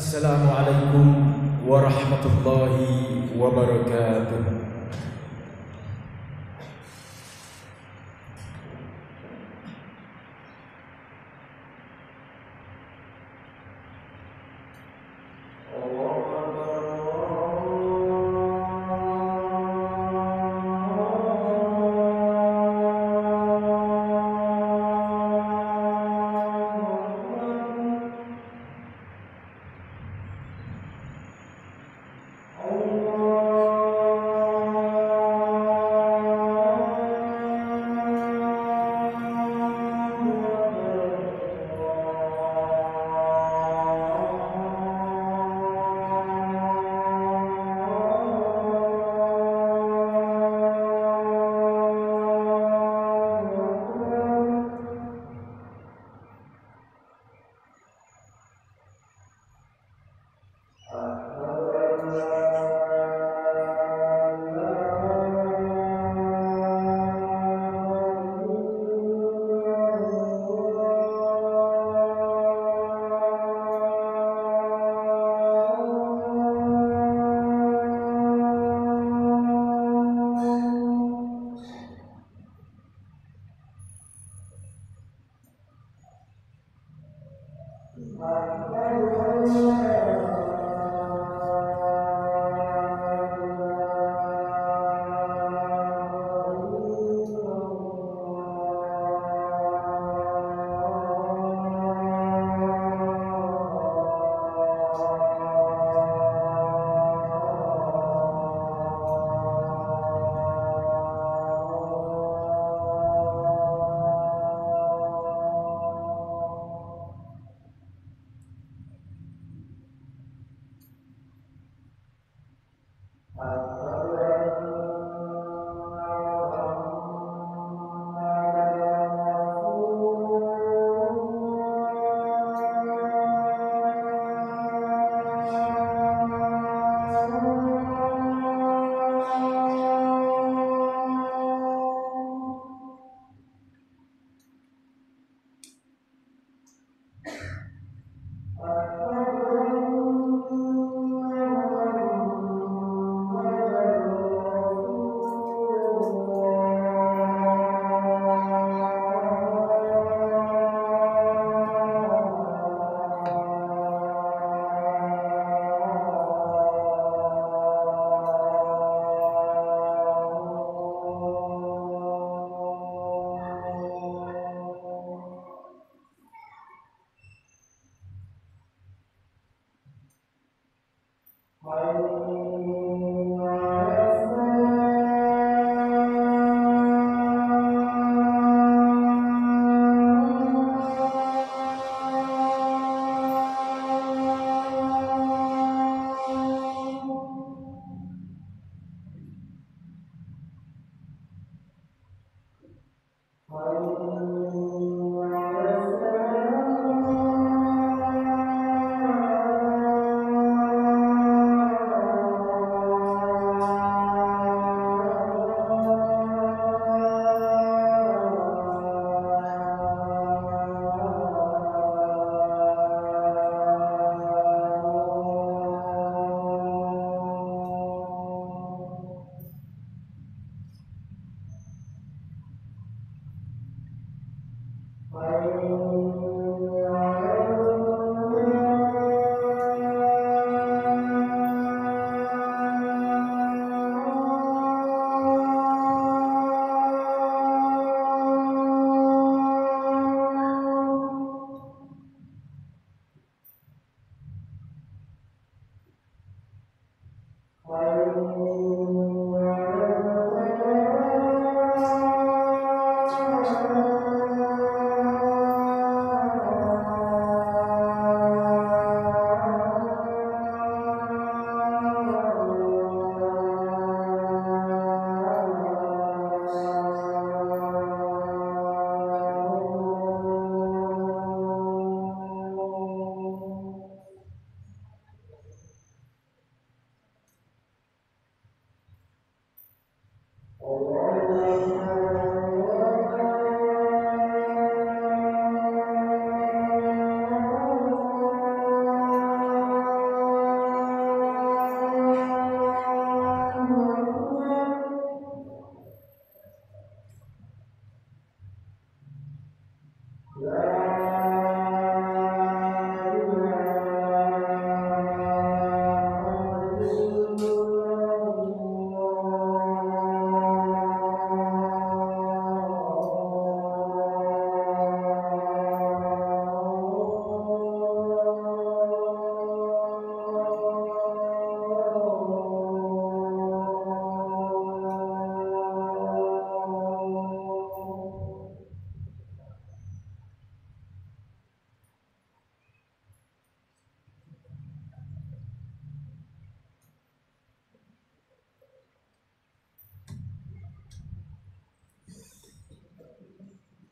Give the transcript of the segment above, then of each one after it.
Assalamualaikum warahmatullahi wabarakatuh.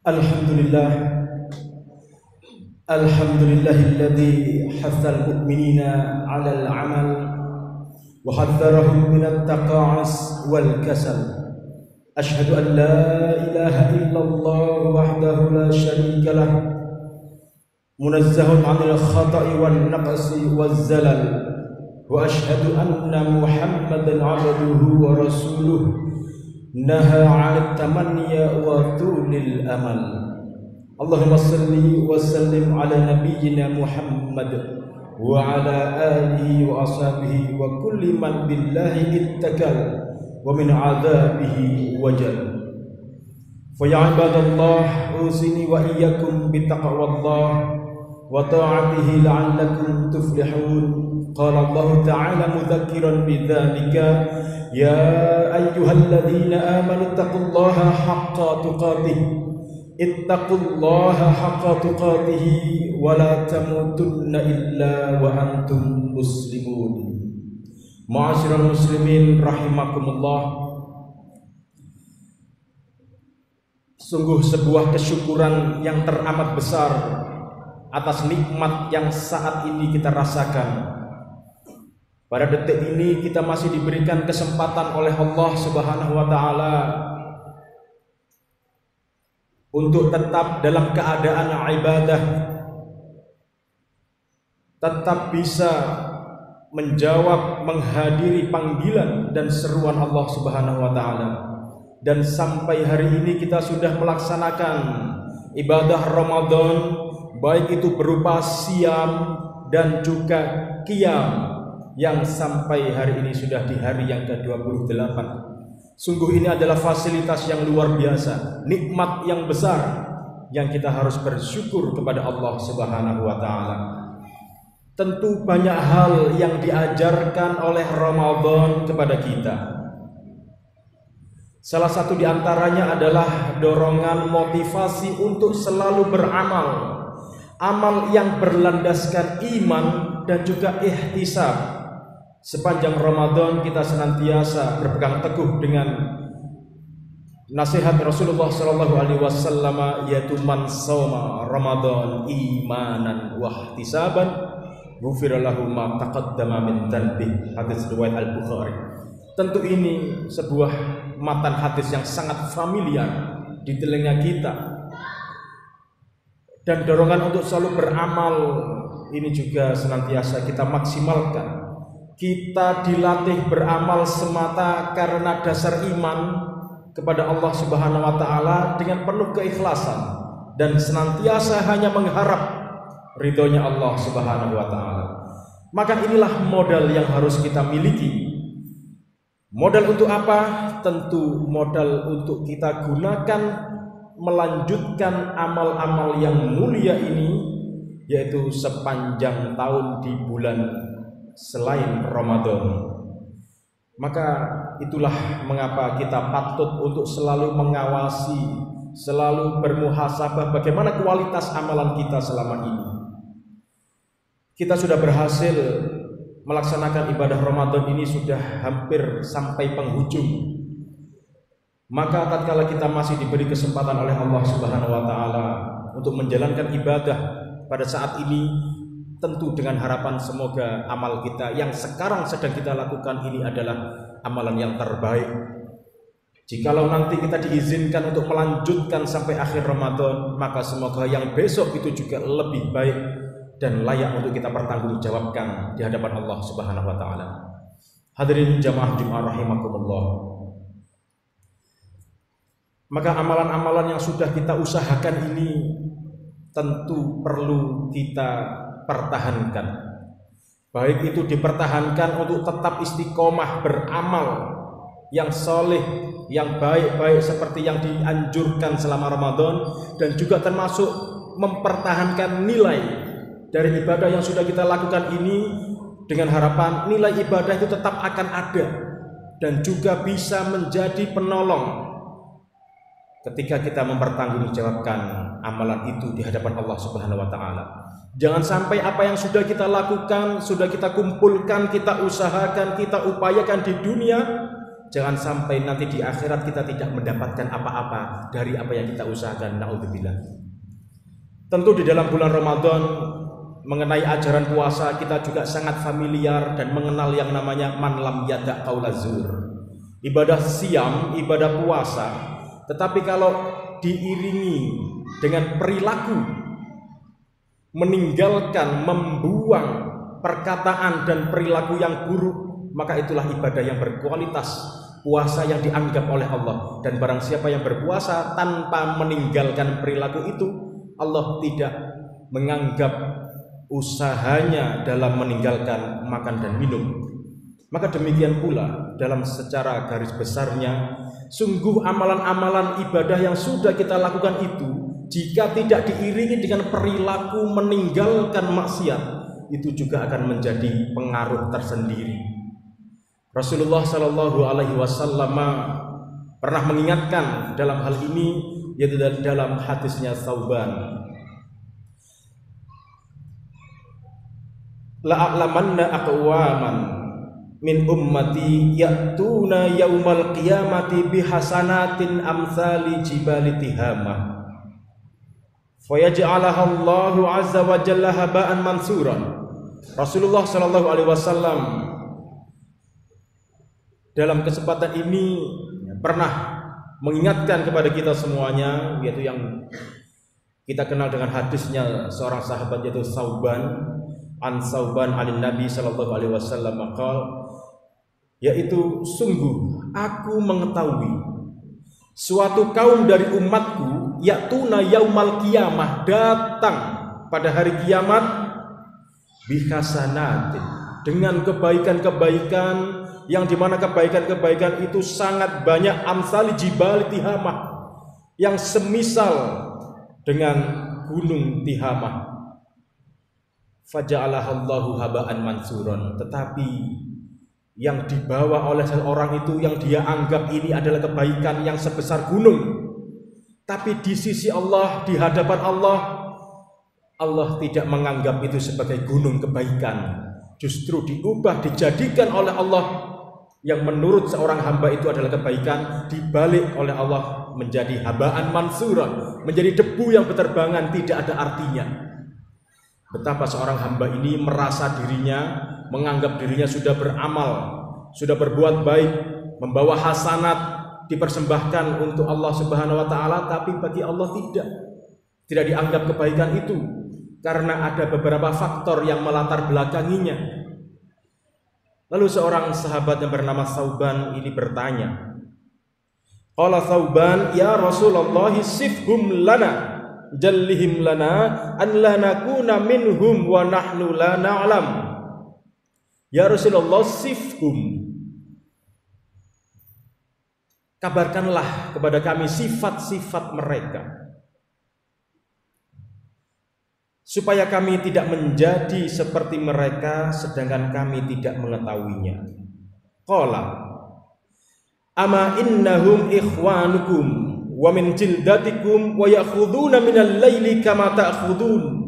Alhamdulillah, alhamdulillahilladzi hathal mu'minina 'alal 'amal wa hadzarahum minat taqa'us wal kasal. Ashhadu an la ilaha illallah wahdahu la syarika lah, munazzahun 'anil khata'i wan naqsi waz zalal, wa ashhadu anna Muhammadan 'abduhu wa rasuluhu naha 'anil tamanniya wa tulil amal. Allahumma salli wa sallim ala nabiyyina Muhammad wa ala alihi wa ashabihi wa kulli man billahi ittakal wa min 'adzabihi wajal. Fa ya ibadallah, usini wa iyyakum bi taqwallah wa ta'atihi la'allakum tuflihun. Qala Allah ta'ala mudzakiran bidzalika, ya ayyuhalladzina amanu taqullaha haqqa tuqatih, ittaqullaha haqqa tuqatih wa la tamutunna illa wa antum muslimun. Ma'asyiral muslimin rahimakumullah, sungguh sebuah kesyukuran yang teramat besar atas nikmat yang saat ini kita rasakan. Pada detik ini kita masih diberikan kesempatan oleh Allah Subhanahu wa taala untuk tetap dalam keadaan ibadah, tetap bisa menjawab, menghadiri panggilan dan seruan Allah Subhanahu wa taala. Dan sampai hari ini kita sudah melaksanakan ibadah Ramadan, baik itu berupa siam dan juga qiyam, yang sampai hari ini sudah di hari yang ke-28. Sungguh ini adalah fasilitas yang luar biasa, nikmat yang besar yang kita harus bersyukur kepada Allah Subhanahu wa taala. Tentu banyak hal yang diajarkan oleh Ramadan kepada kita. Salah satu di antaranya adalah dorongan motivasi untuk selalu beramal, amal yang berlandaskan iman dan juga ihtisab. Sepanjang Ramadan kita senantiasa berpegang teguh dengan nasihat Rasulullah sallallahu alaihi wasallam, yaitu man shauma Ramadan imanan wa ihtisaban ghufira lahu ma taqaddama min dhanbi. Hadis riwayat Al-Bukhari. Tentu ini sebuah matan hadis yang sangat familiar di telinga kita. Dan dorongan untuk selalu beramal ini juga senantiasa kita maksimalkan. Kita dilatih beramal semata karena dasar iman kepada Allah Subhanahu wa taala dengan penuh keikhlasan dan senantiasa hanya mengharap ridhonya Allah Subhanahu wa taala. Maka inilah modal yang harus kita miliki. Modal untuk apa? Tentu modal untuk kita gunakan melanjutkan amal-amal yang mulia ini, yaitu sepanjang tahun di bulan selain Ramadan. Maka itulah mengapa kita patut untuk selalu mengawasi, selalu bermuhasabah bagaimana kualitas amalan kita selama ini. Kita sudah berhasil melaksanakan ibadah Ramadan ini sudah hampir sampai penghujung. Maka tatkala kita masih diberi kesempatan oleh Allah Subhanahu wa taala untuk menjalankan ibadah pada saat ini, tentu dengan harapan semoga amal kita yang sekarang sedang kita lakukan ini adalah amalan yang terbaik. Jikalau nanti kita diizinkan untuk melanjutkan sampai akhir Ramadan, maka semoga yang besok itu juga lebih baik dan layak untuk kita pertanggungjawabkan di hadapan Allah Subhanahu wa taala. Hadirin jamaah Jumat rahimakumullah. Maka amalan-amalan yang sudah kita usahakan ini tentu perlu kita pertahankan. Baik itu dipertahankan untuk tetap istiqomah beramal yang soleh, yang baik-baik seperti yang dianjurkan selama Ramadan, dan juga termasuk mempertahankan nilai dari ibadah yang sudah kita lakukan ini dengan harapan nilai ibadah itu tetap akan ada dan juga bisa menjadi penolong ketika kita mempertanggungjawabkan amalan itu di hadapan Allah Subhanahu wa taala. Jangan sampai apa yang sudah kita lakukan, sudah kita kumpulkan, kita usahakan, kita upayakan di dunia, jangan sampai nanti di akhirat kita tidak mendapatkan apa-apa dari apa yang kita usahakan. Naudzubillah. Tentu di dalam bulan Ramadan mengenai ajaran puasa kita juga sangat familiar dan mengenal yang namanya man lam yada qaulaz zur. Ibadah siam, ibadah puasa. Tetapi kalau diiringi dengan perilaku meninggalkan, membuang perkataan dan perilaku yang buruk, maka itulah ibadah yang berkualitas, puasa yang dianggap oleh Allah. Dan barang siapa yang berpuasa tanpa meninggalkan perilaku itu, Allah tidak menganggap usahanya dalam meninggalkan makan dan minum. Maka demikian pula dalam secara garis besarnya, sungguh amalan-amalan ibadah yang sudah kita lakukan itu, jika tidak diiringi dengan perilaku meninggalkan maksiat, itu juga akan menjadi pengaruh tersendiri. Rasulullah Shallallahu Alaihi Wasallam pernah mengingatkan dalam hal ini, yaitu dalam hadisnya Thauban, la'alamanna aqwaman min ummati ya'tuna yaumal qiyamati bihasanatin amsali jibali tihamah fayaj'alaha Allahu azza wa jalla haba'an mansuran. Rasulullah sallallahu alaihi wasallam dalam kesempatan ini pernah mengingatkan kepada kita semuanya, yaitu yang kita kenal dengan hadisnya seorang sahabat, yaitu Thauban an Thauban alin Nabi sallallahu alaihi wasallam maqal, yaitu sungguh aku mengetahui suatu kaum dari umatku ya'tuna yaumal qiyamah, datang pada hari kiamat, bihasanatin, dengan kebaikan-kebaikan yang dimana kebaikan-kebaikan itu sangat banyak, amsali jibal tihamah, yang semisal dengan gunung Tihamah. Faja'alahallahu haba'an mansuron, tetapi yang dibawa oleh seorang itu yang dia anggap ini adalah kebaikan yang sebesar gunung, tapi di sisi Allah, di hadapan Allah, Allah tidak menganggap itu sebagai gunung kebaikan. Justru diubah, dijadikan oleh Allah yang menurut seorang hamba itu adalah kebaikan, dibalik oleh Allah menjadi haba'an mansuran, menjadi debu yang berterbangan, tidak ada artinya. Betapa seorang hamba ini merasa dirinya, menganggap dirinya sudah beramal, sudah berbuat baik, membawa hasanat, dipersembahkan untuk Allah Subhanahu wa taala, tapi bagi Allah tidak dianggap kebaikan itu karena ada beberapa faktor yang melatar belakanginya. Lalu seorang sahabat yang bernama Thauban ini bertanya, qala Thauban, ya Rasulullah sifhum lana, jallihim lana an la nakuna minhum wa nahnu la na'lam. Ya Rasulullah, sifhum, kabarkanlah kepada kami sifat-sifat mereka, supaya kami tidak menjadi seperti mereka sedangkan kami tidak mengetahuinya. Qala ama innahum ikhwanukum wa min jildatikum wa ya'khuduna minal laili kama ta'khudun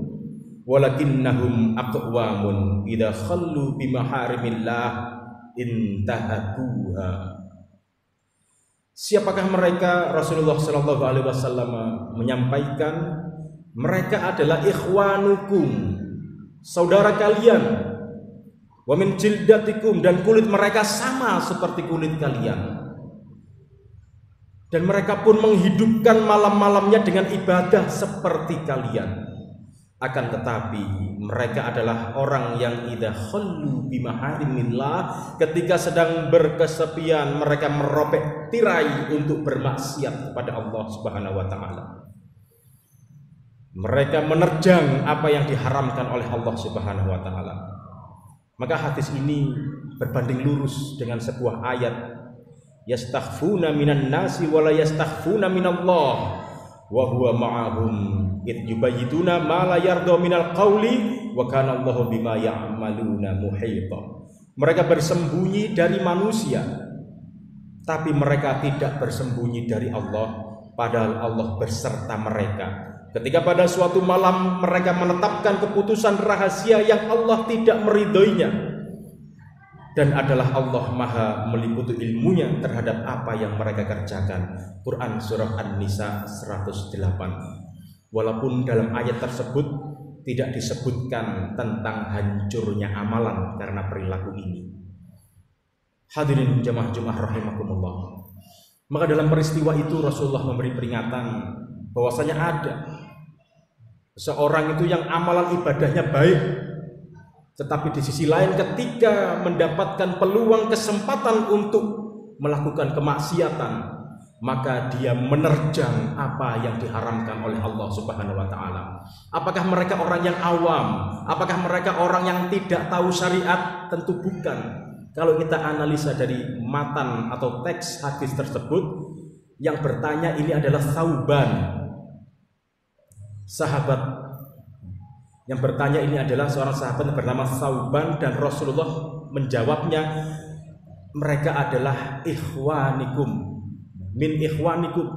walakinnahum aqwamun idza khallu bi maharimillah intahakuha. Siapakah mereka? Rasulullah sallallahu alaihi wasallam menyampaikan, mereka adalah ikhwanukum, saudara kalian, wa min jildatikum, dan kulit mereka sama seperti kulit kalian. Dan mereka pun menghidupkan malam-malamnya dengan ibadah seperti kalian. Akan tetapi mereka adalah orang yang idza khallu bi maharimillah, ketika sedang berkesepian mereka meropek tirai untuk bermaksiat kepada Allah Subhanahu wa taala. Mereka menerjang apa yang diharamkan oleh Allah Subhanahu wa taala. Maka hadis ini berbanding lurus dengan sebuah ayat, yastakhfuna minan nasi wa la yastakhfuna minallah wa huwa ma'ahum id yubayyituna ma la yarda minal qawli wa kana Allahu bima ya'maluna muhita. Mereka bersembunyi dari manusia, tapi mereka tidak bersembunyi dari Allah, padahal Allah berserta mereka. Ketika pada suatu malam mereka menetapkan keputusan rahasia yang Allah tidak meridhoinya, dan adalah Allah maha meliputi ilmunya terhadap apa yang mereka kerjakan. Quran surah An-Nisa 108. Walaupun dalam ayat tersebut tidak disebutkan tentang hancurnya amalan karena perilaku ini. Hadirin jamaah Jumat rahimakumullah. Maka dalam peristiwa itu Rasulullah memberi peringatan bahwasanya ada seorang itu yang amalan ibadahnya baik, tetapi di sisi lain ketika mendapatkan peluang kesempatan untuk melakukan kemaksiatan, maka dia menerjang apa yang diharamkan oleh Allah Subhanahu wa taala. Apakah mereka orang yang awam? Apakah mereka orang yang tidak tahu syariat? Tentu bukan. Kalau kita analisa dari matan atau teks hadis tersebut, yang bertanya ini adalah Thauban, sahabat. Yang bertanya ini adalah seorang sahabat yang bernama Thauban, dan Rasulullah menjawabnya, mereka adalah ikhwanikum min ikhwanikum,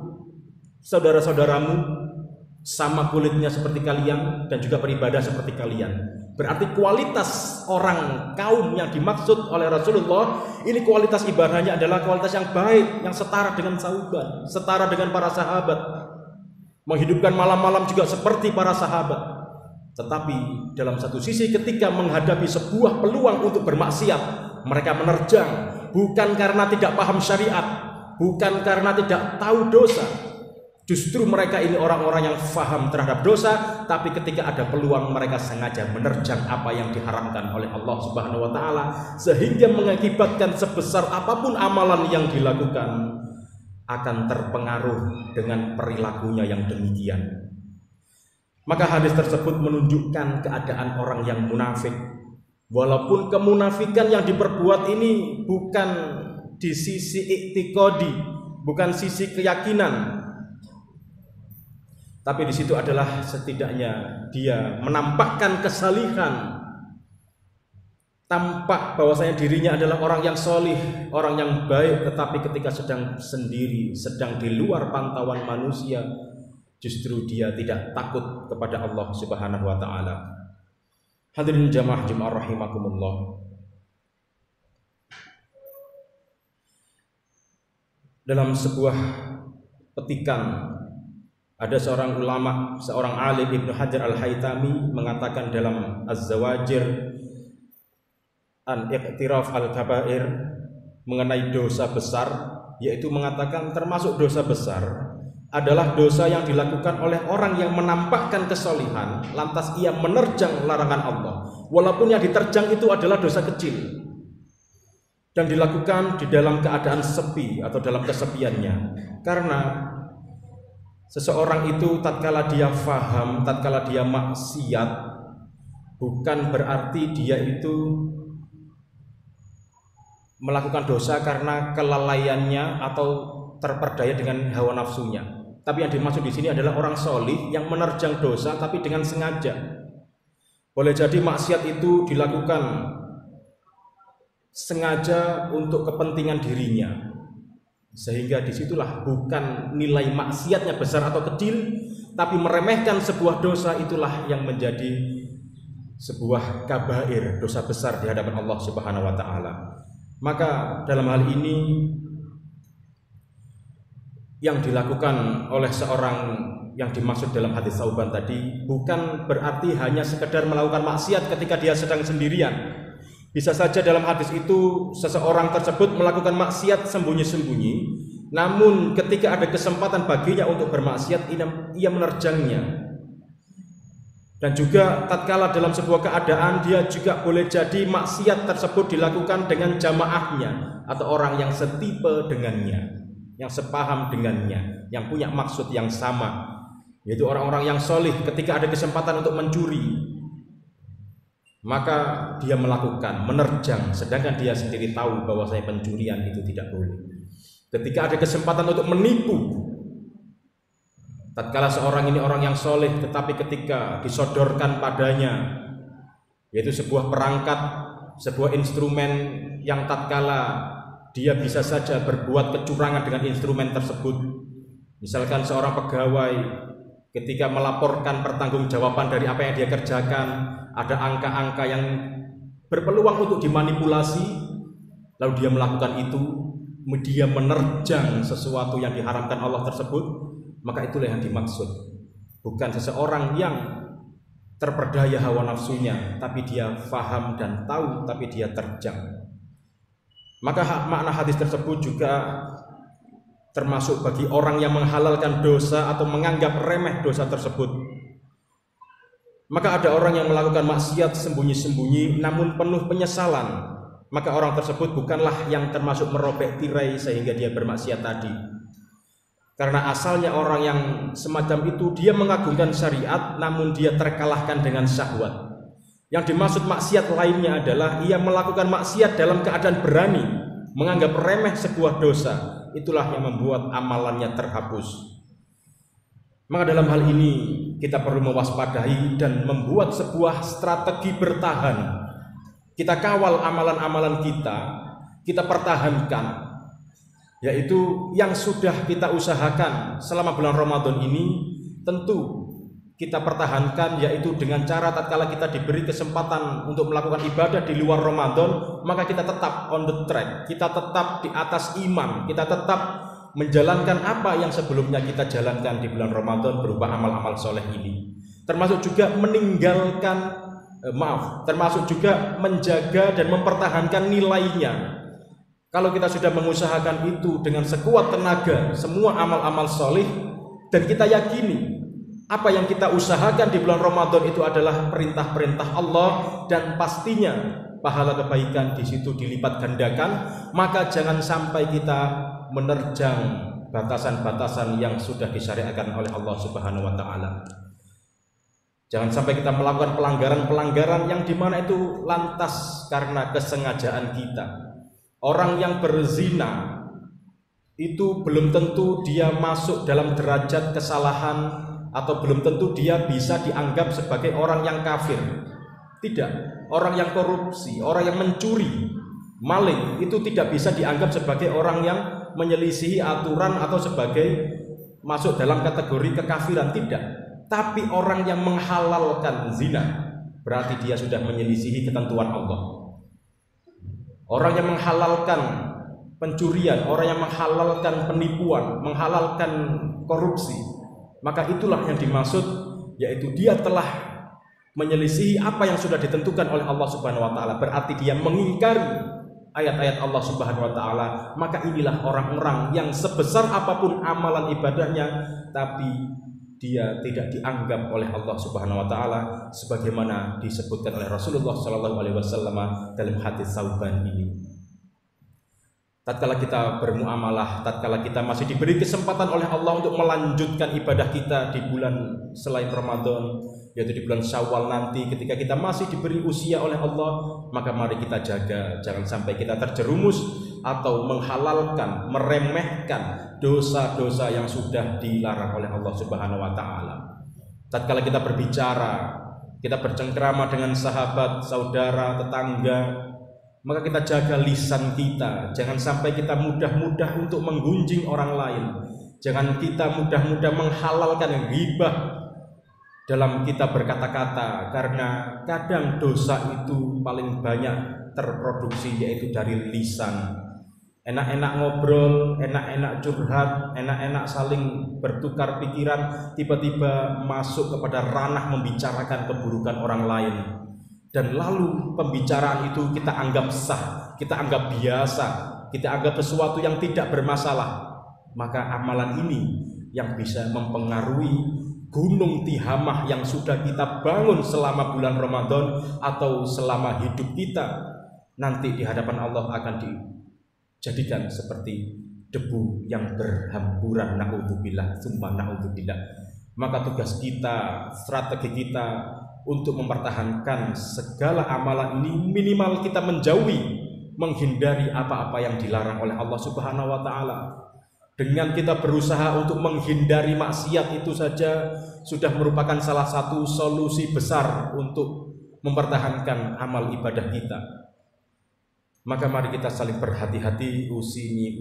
saudara-saudaramu, sama kulitnya seperti kalian dan juga beribadah seperti kalian. Berarti kualitas orang kaum yang dimaksud oleh Rasulullah ini kualitas ibadahnya adalah kualitas yang baik, yang setara dengan Thauban, setara dengan para sahabat, menghidupkan malam-malam juga seperti para sahabat. Tetapi dalam satu sisi ketika menghadapi sebuah peluang untuk bermaksiat, mereka menerjang, bukan karena tidak paham syariat, bukan karena tidak tahu dosa. Justru mereka ini orang-orang yang faham terhadap dosa, tapi ketika ada peluang mereka sengaja menerjang apa yang diharamkan oleh Allah Subhanahu wa taala, sehingga mengakibatkan sebesar apapun amalan yang dilakukan akan terpengaruh dengan perilakunya yang demikian. Maka hadis tersebut menunjukkan keadaan orang yang munafik. Walaupun kemunafikan yang diperbuat ini bukan di sisi i'tiqadi, bukan sisi keyakinan, tapi di situ adalah setidaknya dia menampakkan kesalihan, tampak bahwasanya dirinya adalah orang yang solih, orang yang baik, tetapi ketika sedang sendiri, sedang di luar pantauan manusia, justru dia tidak takut kepada Allah Subhanahu wa taala. Hadirin jamaah Jumat rahimakumullah. Dalam sebuah petikan ada seorang ulama, seorang alim, Ibnu Hajar Al-Haytami, mengatakan dalam Az-Zawajir an Iqtiraf Al-Kabair mengenai dosa besar, yaitu mengatakan termasuk dosa besar adalah dosa yang dilakukan oleh orang yang menampakkan kesolihan, lantas ia menerjang larangan Allah, walaupun yang diterjang itu adalah dosa kecil dan dilakukan di dalam keadaan sepi atau dalam kesepiannya. Karena seseorang itu tatkala dia faham, tatkala dia maksiat, bukan berarti dia itu melakukan dosa karena kelalaiannya atau terperdaya dengan hawa nafsunya. Tapi yang dimaksud di sini adalah orang solih yang menerjang dosa tapi dengan sengaja. Boleh jadi maksiat itu dilakukan sengaja untuk kepentingan dirinya, sehingga disitulah bukan nilai maksiatnya besar atau kecil, tapi meremehkan sebuah dosa itulah yang menjadi sebuah kabair, dosa besar di hadapan Allah Subhanahu wa taala. Maka dalam hal ini yang dilakukan oleh seorang yang dimaksud dalam hadis Thauban tadi bukan berarti hanya sekedar melakukan maksiat ketika dia sedang sendirian. Bisa saja dalam hadis itu seseorang tersebut melakukan maksiat sembunyi-sembunyi, namun ketika ada kesempatan baginya untuk bermaksiat, ia menerjangnya. Dan juga tatkala dalam sebuah keadaan dia juga boleh jadi maksiat tersebut dilakukan dengan jamaahnya atau orang yang setipe dengannya, yang sepaham dengannya, yang punya maksud yang sama. yaitu orang-orang yang solih. Ketika ada kesempatan untuk mencuri, maka dia melakukan, menerjang, sedangkan dia sendiri tahu bahwa pencurian itu tidak boleh. Ketika ada kesempatan untuk menipu, tatkala seorang ini orang yang soleh, tetapi ketika disodorkan padanya yaitu sebuah perangkat, sebuah instrumen yang tatkala dia bisa saja berbuat kecurangan dengan instrumen tersebut. Misalkan seorang pegawai ketika melaporkan pertanggungjawaban dari apa yang dia kerjakan, ada angka-angka yang berpeluang untuk dimanipulasi, lalu dia melakukan itu, dia menerjang sesuatu yang diharamkan Allah tersebut, maka itulah yang dimaksud. Bukan seseorang yang terperdaya hawa nafsunya, tapi dia faham dan tahu, tapi dia terjang. Maka makna hadis tersebut juga termasuk bagi orang yang menghalalkan dosa atau menganggap remeh dosa tersebut. Maka ada orang yang melakukan maksiat sembunyi-sembunyi namun penuh penyesalan, maka orang tersebut bukanlah yang termasuk merobek tirai sehingga dia bermaksiat tadi. Karena asalnya orang yang semacam itu dia mengagungkan syariat namun dia terkalahkan dengan syahwat. Yang dimaksud maksiat lainnya adalah ia melakukan maksiat dalam keadaan berani, menganggap remeh sebuah dosa. Itulah yang membuat amalannya terhapus. Maka dalam hal ini kita perlu mewaspadai dan membuat sebuah strategi bertahan. Kita kawal amalan-amalan kita pertahankan, yaitu yang sudah kita usahakan selama bulan Ramadan ini tentu kita pertahankan, yaitu dengan cara tatkala kita diberi kesempatan untuk melakukan ibadah di luar Ramadan, maka kita tetap on the track, kita tetap di atas iman, kita tetap menjalankan apa yang sebelumnya kita jalankan di bulan Ramadan berupa amal-amal soleh ini. Termasuk juga termasuk juga menjaga dan mempertahankan nilainya. Kalau kita sudah mengusahakan itu dengan sekuat tenaga, semua amal-amal soleh, dan kita yakini apa yang kita usahakan di bulan Ramadan itu adalah perintah-perintah Allah dan pastinya pahala kebaikan di situ dilipat gandakan, maka jangan sampai kita menerjang batasan-batasan yang sudah disyariatkan oleh Allah Subhanahu wa taala. Jangan sampai kita melakukan pelanggaran-pelanggaran yang dimana itu lantas karena kesengajaan kita. Orang yang berzina itu belum tentu dia masuk dalam derajat kesalahan, atau belum tentu dia bisa dianggap sebagai orang yang kafir. Tidak. Orang yang korupsi, orang yang mencuri, maling, itu tidak bisa dianggap sebagai orang yang menyelisihi aturan atau sebagai masuk dalam kategori kekafiran. Tidak. Tapi orang yang menghalalkan zina, berarti dia sudah menyelisihi ketentuan Allah. Orang yang menghalalkan pencurian, orang yang menghalalkan penipuan, menghalalkan korupsi, maka itulah yang dimaksud, yaitu dia telah menyelisihi apa yang sudah ditentukan oleh Allah Subhanahu wa taala. Berarti dia mengingkari ayat-ayat Allah Subhanahu wa taala. Maka inilah orang-orang yang sebesar apapun amalan ibadahnya, tapi dia tidak dianggap oleh Allah Subhanahu wa taala sebagaimana disebutkan oleh Rasulullah sallallahu alaihi wasallam dalam hadis Sauban ini. Tatkala kita bermuamalah, tatkala kita masih diberi kesempatan oleh Allah untuk melanjutkan ibadah kita di bulan selain Ramadan, yaitu di bulan Syawal nanti, ketika kita masih diberi usia oleh Allah, maka mari kita jaga, jangan sampai kita terjerumus atau menghalalkan, meremehkan dosa-dosa yang sudah dilarang oleh Allah Subhanahu wa taala. Tatkala kita berbicara, kita bercengkrama dengan sahabat, saudara, tetangga, maka kita jaga lisan kita. Jangan sampai kita mudah-mudah untuk menggunjing orang lain. Jangan kita mudah-mudah menghalalkan ghibah dalam kita berkata-kata, karena kadang dosa itu paling banyak terproduksi yaitu dari lisan. Enak-enak ngobrol, enak-enak curhat, enak-enak saling bertukar pikiran, tiba-tiba masuk kepada ranah membicarakan keburukan orang lain. Dan lalu pembicaraan itu kita anggap sah, kita anggap biasa, kita anggap sesuatu yang tidak bermasalah. Maka amalan ini yang bisa mempengaruhi gunung tihamah yang sudah kita bangun selama bulan Ramadan atau selama hidup kita, nanti di hadapan Allah akan dijadikan seperti debu yang berhamburan, na'udzubillah, summa na'udzubillah. Maka tugas kita, strategi kita untuk mempertahankan segala amalan ini, minimal kita menghindari apa-apa yang dilarang oleh Allah Subhanahu wa taala. Dengan kita berusaha untuk menghindari maksiat itu saja sudah merupakan salah satu solusi besar untuk mempertahankan amal ibadah kita. Maka mari kita saling berhati-hati, usini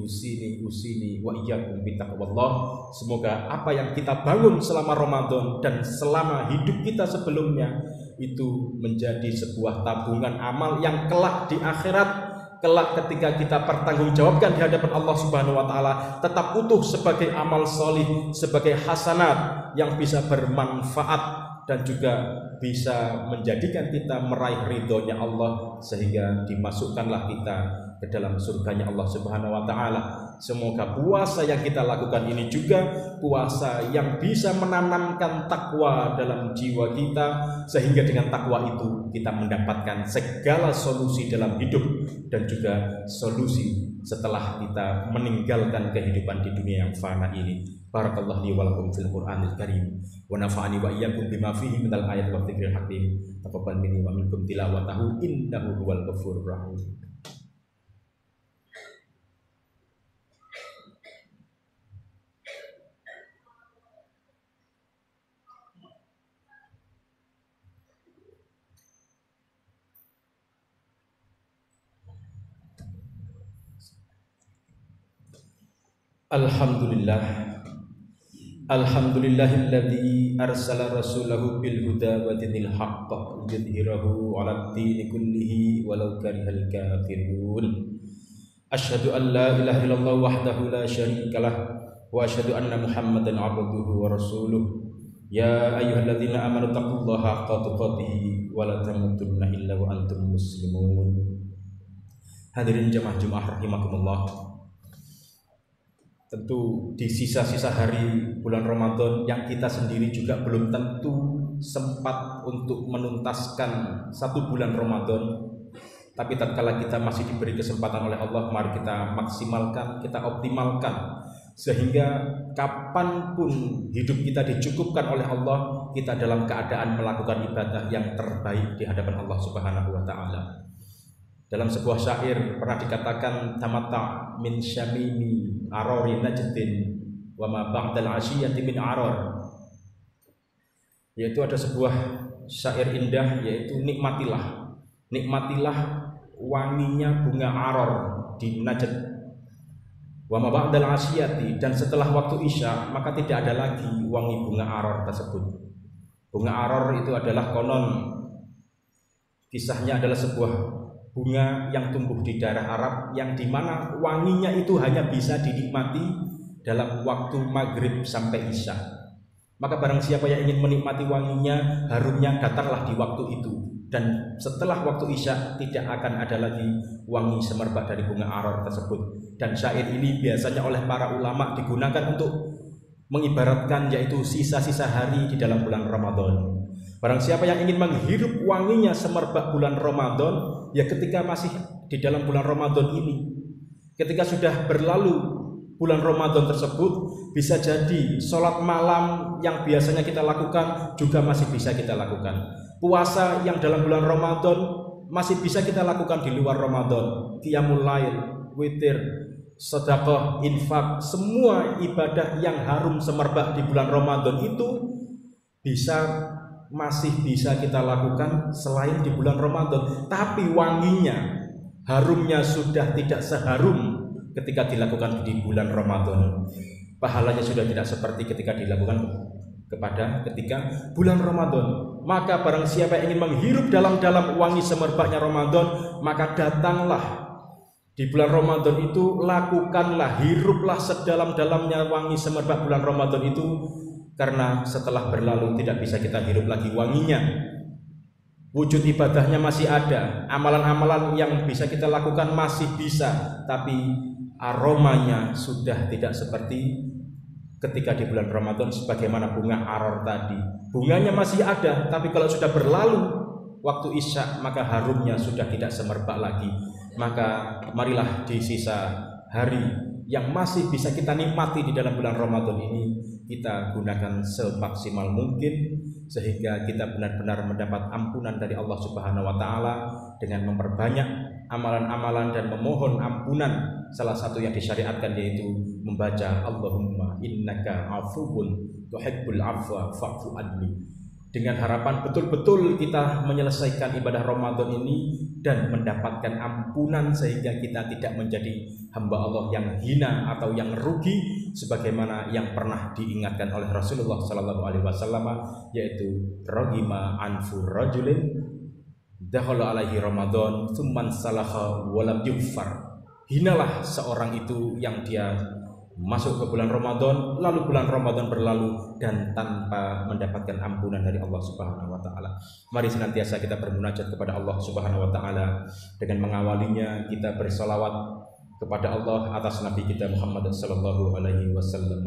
wa iyyakum bittaqwallah. Semoga apa yang kita bangun selama Ramadan dan selama hidup kita sebelumnya itu menjadi sebuah tabungan amal yang kelak di akhirat, kelak ketika kita pertanggungjawabkan di hadapan Allah Subhanahu wa taala, tetap utuh sebagai amal solih, sebagai hasanat yang bisa bermanfaat dan juga bisa menjadikan kita meraih ridhonya Allah, sehingga dimasukkanlah kita ke dalam surganya Allah Subhanahu wa taala. Semoga puasa yang kita lakukan ini juga puasa yang bisa menanamkan takwa dalam jiwa kita, sehingga dengan takwa itu kita mendapatkan segala solusi dalam hidup dan juga solusi setelah kita meninggalkan kehidupan di dunia yang fana ini. Barakallahu li wa lakum fil Qur'anil Karim wa nafa'ani wa iyyakum bima fihi minal ayati wa dzikril hakim. Taqabbal minni wa minkum tilawatahu innahu huwal ghafurur rahim. Alhamdulillah. Alhamdulillahilladzi arsala rasulahu bil huda wa dinil haqq yudhhirahu 'alad dini kullihi walau karihal kafirun. Asyhadu an la ilaha illallah wahdahu la syarikalah wa asyhadu anna Muhammadan 'abduhu wa rasuluh. Ya ayyuhalladzina amanu taqullaha haqqa tuqatih wa la tamutunna illa wa antum muslimun. Hadirin jamaah Jumat rahimakumullah. Tentu di sisa-sisa hari bulan Ramadan yang kita sendiri juga belum tentu sempat untuk menuntaskan satu bulan Ramadan, tapi tatkala kita masih diberi kesempatan oleh Allah, mari kita maksimalkan, kita optimalkan, sehingga kapanpun hidup kita dicukupkan oleh Allah, kita dalam keadaan melakukan ibadah yang terbaik di hadapan Allah Subhanahu wa taala. Dalam sebuah syair pernah dikatakan, tamatta min syamimi arori najdin wa ma ba'dal asyiyati min aror. Yaitu ada sebuah syair indah, yaitu nikmatilah wanginya bunga aror di Najd, wa ma ba'dal asyiyati, dan setelah waktu isya maka tidak ada lagi wangi bunga aror tersebut. Bunga aror itu adalah konon kisahnya adalah sebuah bunga yang tumbuh di daerah Arab, yang dimana wanginya itu hanya bisa dinikmati dalam waktu maghrib sampai isya. Maka barang siapa yang ingin menikmati wanginya, harumnya, datanglah di waktu itu. Dan setelah waktu isya tidak akan ada lagi wangi semerbak dari bunga aror tersebut. Dan syair ini biasanya oleh para ulama digunakan untuk mengibaratkan yaitu sisa-sisa hari di dalam bulan Ramadan. Barang siapa yang ingin menghirup wanginya semerbak bulan Ramadan, ya ketika masih di dalam bulan Ramadan ini, ketika sudah berlalu bulan Ramadan tersebut, bisa jadi sholat malam yang biasanya kita lakukan juga masih bisa kita lakukan. Puasa yang dalam bulan Ramadan masih bisa kita lakukan di luar Ramadan. Qiyamul lail, witir, sedekah, infak, semua ibadah yang harum semerbak di bulan Ramadan itu masih bisa kita lakukan selain di bulan Ramadan. Tapi wanginya, harumnya sudah tidak seharum ketika dilakukan di bulan Ramadan. Pahalanya sudah tidak seperti ketika dilakukan ketika bulan Ramadan. Maka barang siapa yang ingin menghirup dalam-dalam wangi semerbaknya Ramadan, maka datanglah di bulan Ramadan itu, lakukanlah, hiruplah sedalam-dalamnya wangi semerbak bulan Ramadan itu. Karena setelah berlalu tidak bisa kita hirup lagi wanginya. Wujud ibadahnya masih ada, amalan-amalan yang bisa kita lakukan masih bisa, tapi aromanya sudah tidak seperti ketika di bulan Ramadan sebagaimana bunga aror tadi. Bunganya masih ada, tapi kalau sudah berlalu waktu isya maka harumnya sudah tidak semerbak lagi. Maka marilah di sisa hari yang masih bisa kita nikmati di dalam bulan Ramadan ini, kita gunakan semaksimal mungkin sehingga kita benar-benar mendapat ampunan dari Allah Subhanahu wa taala dengan memperbanyak amalan-amalan dan memohon ampunan. Salah satu yang disyariatkan yaitu membaca Allahumma innaka afuwun tuhibbul afwa fa'fu anni, dengan harapan betul-betul kita menyelesaikan ibadah Ramadan ini dan mendapatkan ampunan sehingga kita tidak menjadi hamba Allah yang hina atau yang rugi sebagaimana yang pernah diingatkan oleh Rasulullah sallallahu alaihi wasallam, yaitu ragima anfu rajulin dakhala alaihi Ramadan tsumman salaha wa lam yughfar. Hinalah seorang itu yang dia masuk ke bulan Ramadan, lalu bulan Ramadan berlalu dan tanpa mendapatkan ampunan dari Allah Subhanahu wa taala. Mari senantiasa kita bermunajat kepada Allah Subhanahu wa taala. Dengan mengawalinya kita berselawat kepada Allah atas Nabi kita Muhammad sallallahu alaihi wasallam.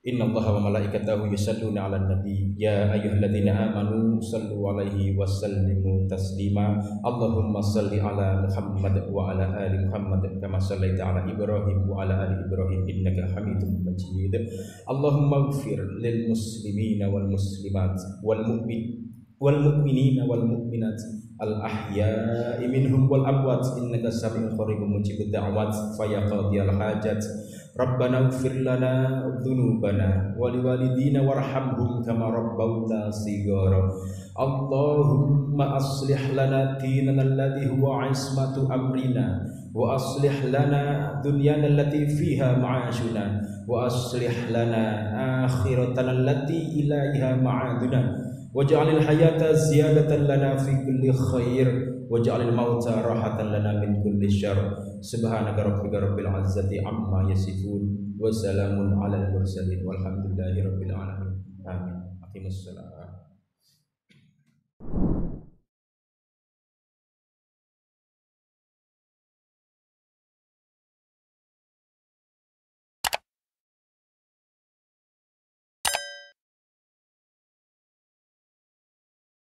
Innallaha wa malaikatahu yusholluna 'alan nabi ya ayyuhalladzina amanu shallu 'alaihi wa sallimu taslima. Allahumma shalli 'ala Muhammad wa 'ala ali Muhammad kama shallaita 'ala Ibrahim wa 'ala ali Ibrahim innaka Hamidum Majid. Allahumma ighfir lil muslimina wal muslimat wal mu'minina wal mu'minat al ahya'i minhum wal amwat innaka sami'un qaribun mujibud da'wat fa ya qadiyal hajat. Rabbana ighfir lana dzunubana wa liwalidina warhamhum kama rabbawna shighara. Allahumma aslih lana dinana alladhi huwa 'ismatu amrina wa aslih lana dunyana allati fiha ma'ashuna wa aslih lana akhiratana allati ilaiha ma'aduna waj'alil hayata ziyadatan lana fi kulli khair waj'alil mauta rahatan lana min kulli syarr. Subhanaka rabbika rabbil izzati amma yasifun wa salamun alal mursalin walhamdulillahi rabbil alamin. Amin. Aqimussalam.